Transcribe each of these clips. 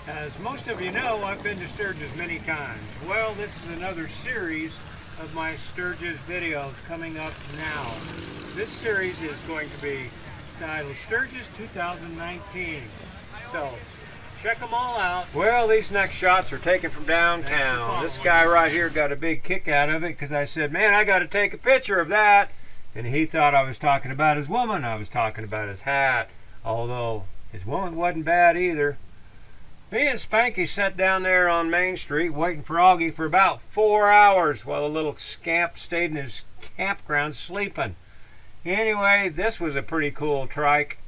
As most of you know, I've been to Sturgis many times. Well, this is another series of my Sturgis videos coming up now. This series is going to be titled Sturgis 2019. So, check them all out. Well, these next shots are taken from downtown. This guy right here got a big kick out of it because I said, man, I got to take a picture of that. And he thought I was talking about his woman. I was talking about his hat. Although his woman wasn't bad either. Me and Spanky sat down there on Main Street waiting for Augie for about 4 hours while the little scamp stayed in his campground sleeping. Anyway, this was a pretty cool trike.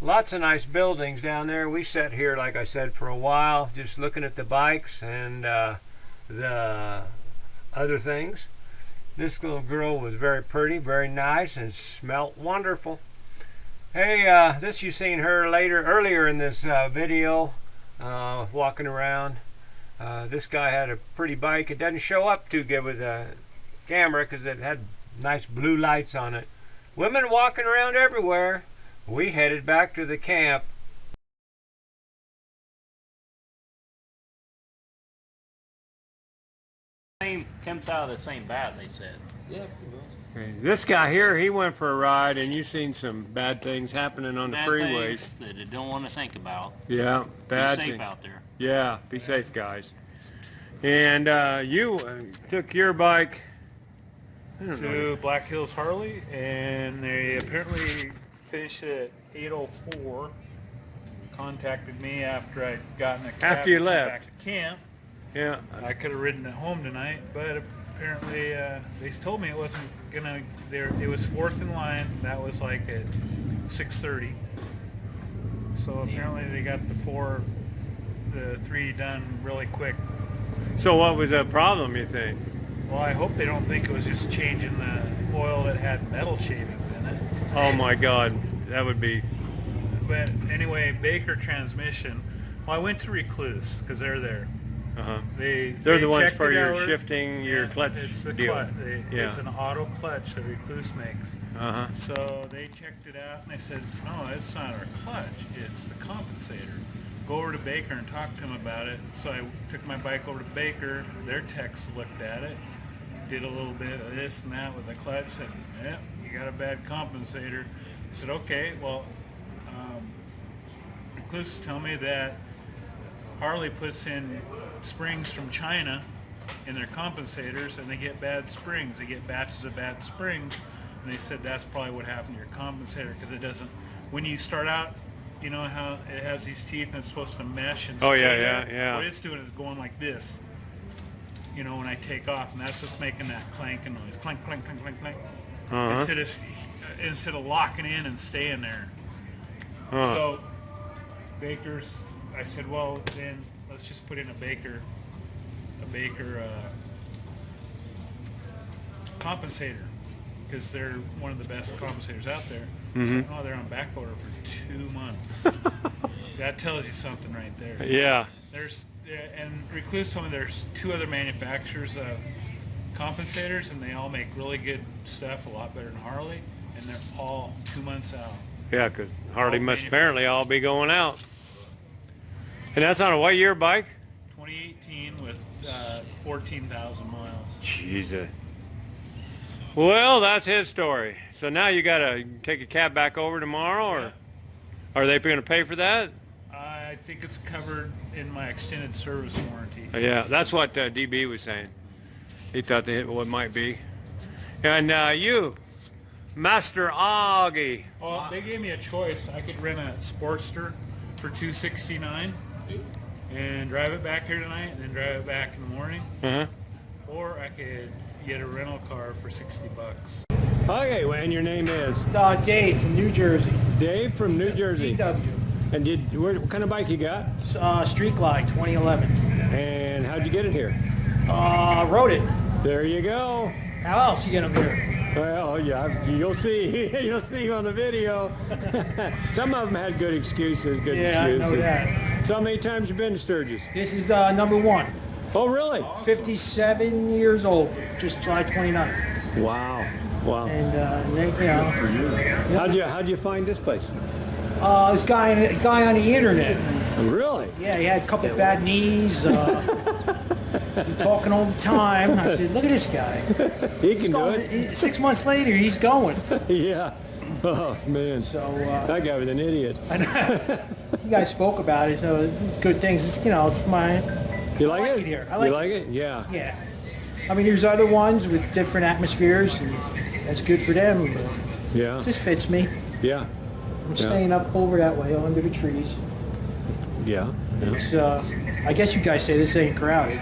Lots of nice buildings down there. We sat here, like I said, for a while just looking at the bikes and the other things. This little girl was very pretty, very nice, and smelt wonderful. Hey, this you seen her earlier in this video. Walking around. This guy had a pretty bike. It doesn't show up too good with a camera because it had nice blue lights on it. Women walking around everywhere. We headed back to the camp. Comes out of the same bath, they said. Yeah, This guy here, he went for a ride, and you've seen some bad things happening on the freeways. Things that you don't want to think about. Yeah, bad Be safe things out there. Yeah, be safe, guys. And you took your bike to Black Hills Harley, and they apparently finished at 8:04. Contacted me after I'd gotten a cab After you to come left. back to camp. Yeah. I could have ridden it home tonight, but apparently they told me it wasn't gonna. It was fourth in line. That was like at 6:30. So apparently they got the three done really quick. So what was the problem, you think? Well, I hope they don't think it was just changing the oil that had metal shavings in it. Oh my God, that would be. But anyway, Baker transmission. Well, I went to Recluse because they're there. Uh-huh. They're They're the ones checked for it your out. shifting your clutch It's the deal. clutch. Yeah. It's an auto clutch that Recluse makes. Uh-huh. So they checked it out and they said, no, it's not our clutch. It's the compensator. Go over to Baker and talk to him about it. So I took my bike over to Baker. Their techs looked at it, did a little bit of this and that with the clutch. Said, yeah, you got a bad compensator. I said, okay, well, Recluse is telling me that Harley puts in springs from China in their compensators, and they get bad springs. They get batches of bad springs, and they said that's probably what happened to your compensator because it doesn't. When you start out, you know how it has these teeth and it's supposed to mesh and. Oh stay yeah, there? yeah. What it's doing is going like this. You know, when I take off, and that's just making that clanking noise, clank, clank, clank, clank, clank. Uh-huh. Instead of locking in and staying there. Uh-huh. So Baker's. I said, well, then let's just put in a Baker compensator because they're one of the best compensators out there. Mm-hmm. So, oh, they're on back order for 2 months. That tells you something right there. Yeah. And Recluse told me there's 2 other manufacturers of compensators, and they all make really good stuff, a lot better than Harley, and they're all 2 months out. Yeah, because Harley must apparently all be going out. And that's on a what year bike? 2018 with 14,000 miles. Jesus. Well, that's his story. So now you got to take a cab back over tomorrow, or are they going to pay for that? I think it's covered in my extended service warranty. Yeah, that's what DB was saying. He thought they what might be. And you, Master Augie. Well, they gave me a choice. I could rent a Sportster for $269 and drive it back here tonight and then drive it back in the morning. Uh-huh. Or I could get a rental car for $60. Okay, well, and your name is? Dave from New Jersey. Dave from New Jersey. DW. And what kind of bike you got? Street Glide 2011. And how'd you get it here? Rode it. There you go. How else you get them here? Well, yeah, you'll see. You'll see on the video. Some of them had good excuses, good Yeah, I excuses. know that. So how many times you been to Sturgis? This is number 1. Oh, really? 57 years old, just July 29th. Wow. Wow. And you know, How'd you find this place? this guy on the internet. Really? Yeah, he had a couple bad knees. He's talking all the time. I said, look at this guy. He can do it. 6 months later, he's going. Yeah. Oh, man. So That guy was an idiot. I know. You guys spoke about it, so good things. It's, it's my. You like I like it? it here. You like it? Yeah. Yeah. I mean, there's other ones with different atmospheres, and that's good for them. But Yeah. it just fits me. Yeah. I'm staying up over that way, under the trees. Yeah. It's, I guess you guys say this ain't crowded.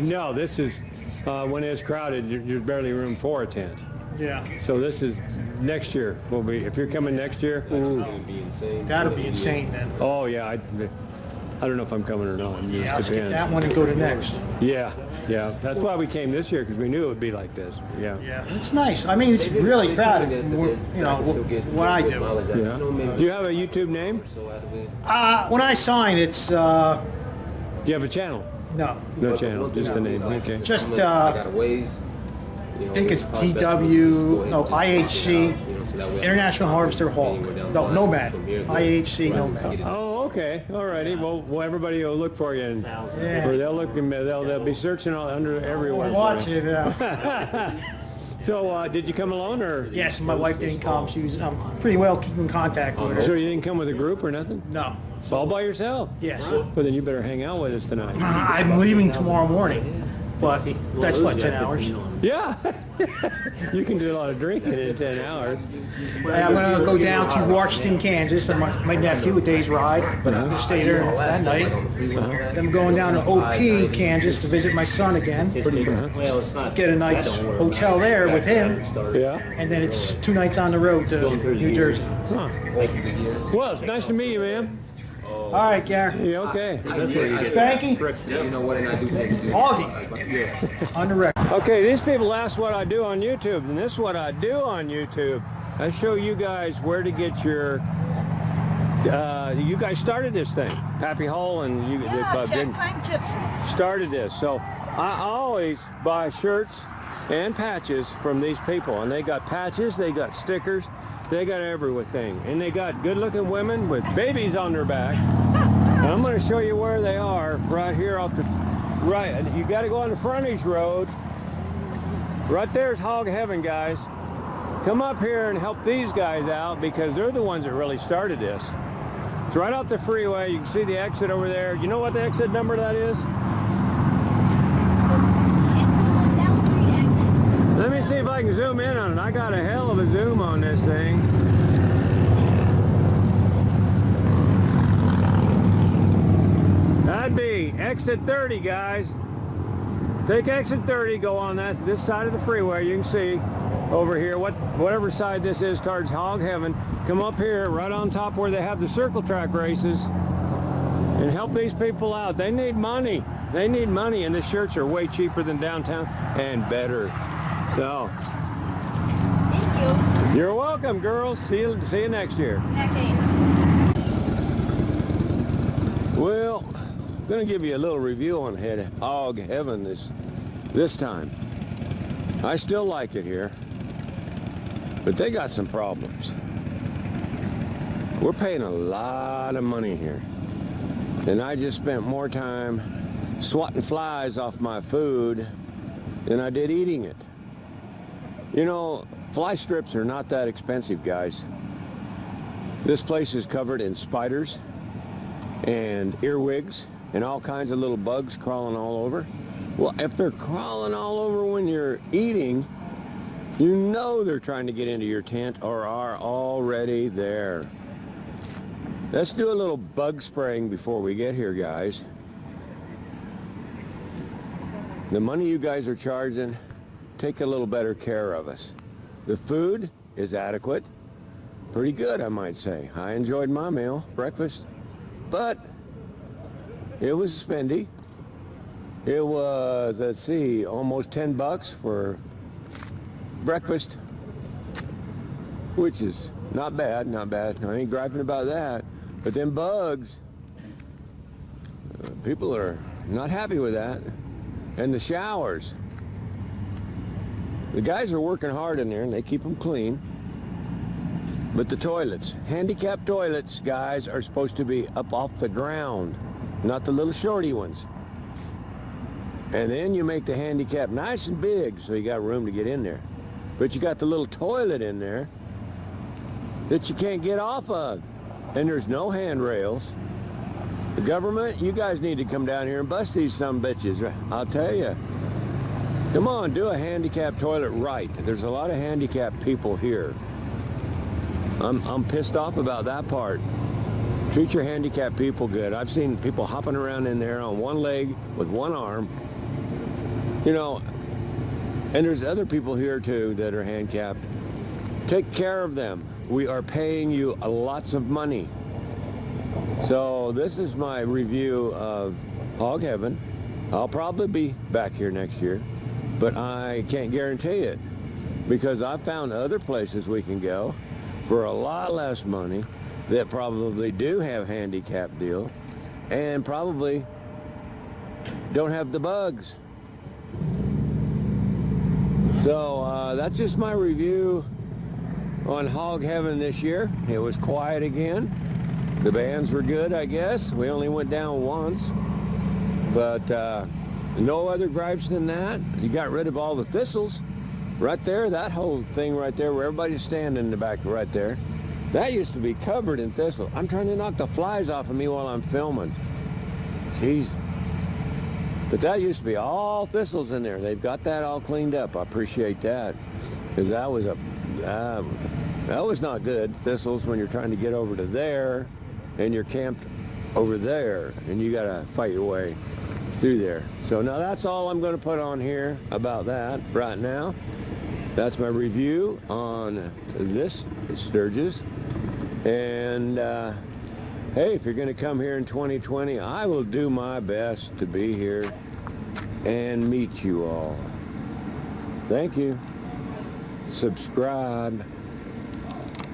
No, this is, when it's crowded, there's barely room for a tent. Yeah. So this is next year. Will be, if you're coming next year. That'll be insane then. Oh, yeah. I don't know if I'm coming or not. It Yeah, I'll skip depends. that one and go to next. Yeah, yeah. That's why we came this year, because we knew it would be like this. Yeah. Yeah, it's nice. I mean, it's really crowded. What I do. Yeah. Do you have a YouTube name? When I sign, it's Do you have a channel? no. No channel, just the name. Okay. Just I think it's IHC, International Harvester Hog. No, Nomad. IHC Nomad. Oh, okay. Alrighty. Well, everybody will look for you, and Yeah. or they'll look. They'll be searching all under everywhere. Watch for you. it. So, did you come alone, or? Yes, my wife didn't come. She was pretty well keeping contact with her. So you didn't come with a group or nothing? No. It's all by yourself? Yes. Well, then you better hang out with us tonight. I'm leaving tomorrow morning, but that's like 10 hours. Yeah. You can do a lot of drinking in 10 hours. I'm going to go down to Washington, Kansas, and my nephew, a day's ride, but I'm going to stay there that night. Then I'm going down to OP, Kansas, to visit my son again. Get a nice hotel there with him, Yeah. and then it's 2 nights on the road to New Jersey. Huh. Well, it's nice to meet you, man. All right, Gary. Yeah, okay. Spanky? Augie. On the record. Okay, these people ask what I do on YouTube, and this is what I do on YouTube. I show you guys where to get your, you guys started this thing. Happy Hole and you gypsies. started this. So I always buy shirts and patches from these people, and they got patches, they got stickers, they got everything, and they got good-looking women with babies on their back. And I'm going to show you where they are right here off the right. You got to go on the frontage road. Right there's Hog Heaven, guys. Come up here and help these guys out because they're the ones that really started this. It's right off the freeway. You can see the exit over there. You know what the exit number that is? Let me see if I can zoom in on it. I got a hell of a zoom on this thing. That'd be exit 30, guys. Take exit 30, go on this side of the freeway. You can see over here, whatever side this is towards Hog Heaven. Come up here, right on top where they have the circle track races, and help these people out. They need money. They need money, and the shirts are way cheaper than downtown and better. So, Thank you're welcome, girls. See you next year. you. Well, I'm gonna give you a little review on Hog Heaven this time. I still like it here, but they got some problems. We're paying a lot of money here, and I just spent more time swatting flies off my food than I did eating it. You know, fly strips are not that expensive, guys. This place is covered in spiders and earwigs and all kinds of little bugs crawling all over. Well, if they're crawling all over when you're eating, you know they're trying to get into your tent or are already there. Let's do a little bug spraying before we get here, guys. The money you guys are charging, take a little better care of us. The food is adequate. Pretty good, I might say. I enjoyed my meal, breakfast, but it was spendy. It was, let's see, almost $10 for breakfast, which is not bad, not bad. I ain't griping about that. But then bugs, people are not happy with that. And the showers. The guys are working hard in there and they keep them clean. But the toilets, handicapped toilets, guys, are supposed to be up off the ground, not the little shorty ones. And then you make the handicap nice and big so you got room to get in there. But you got the little toilet in there that you can't get off of. And there's no handrails. The government, you guys need to come down here and bust these some bitches. I'll tell you. Come on, do a handicapped toilet right. There's a lot of handicapped people here. I'm pissed off about that part. Treat your handicapped people good. I've seen people hopping around in there on one leg with one arm. You know, and there's other people here too that are handicapped. Take care of them. We are paying you lots of money. So this is my review of Hog Heaven. I'll probably be back here next year, but I can't guarantee it because I found other places we can go for a lot less money that probably do have handicap deal and probably don't have the bugs. So that's just my review on Hog Heaven this year. It was quiet again. The bands were good, I guess. We only went down once, but no other gripes than that. You got rid of all the thistles right there. That whole thing right there where everybody's standing in the back right there, that used to be covered in thistles. I'm trying to knock the flies off of me while I'm filming. Jeez. But that used to be all thistles in there. They've got that all cleaned up. I appreciate that, because that was not good. Thistles when you're trying to get over to there, and you're camped over there, and you got to fight your way through there. So now that's all I'm going to put on here about that right now. That's my review on this Sturgis. And hey, if you're going to come here in 2020, I will do my best to be here and meet you all. Thank you. Subscribe.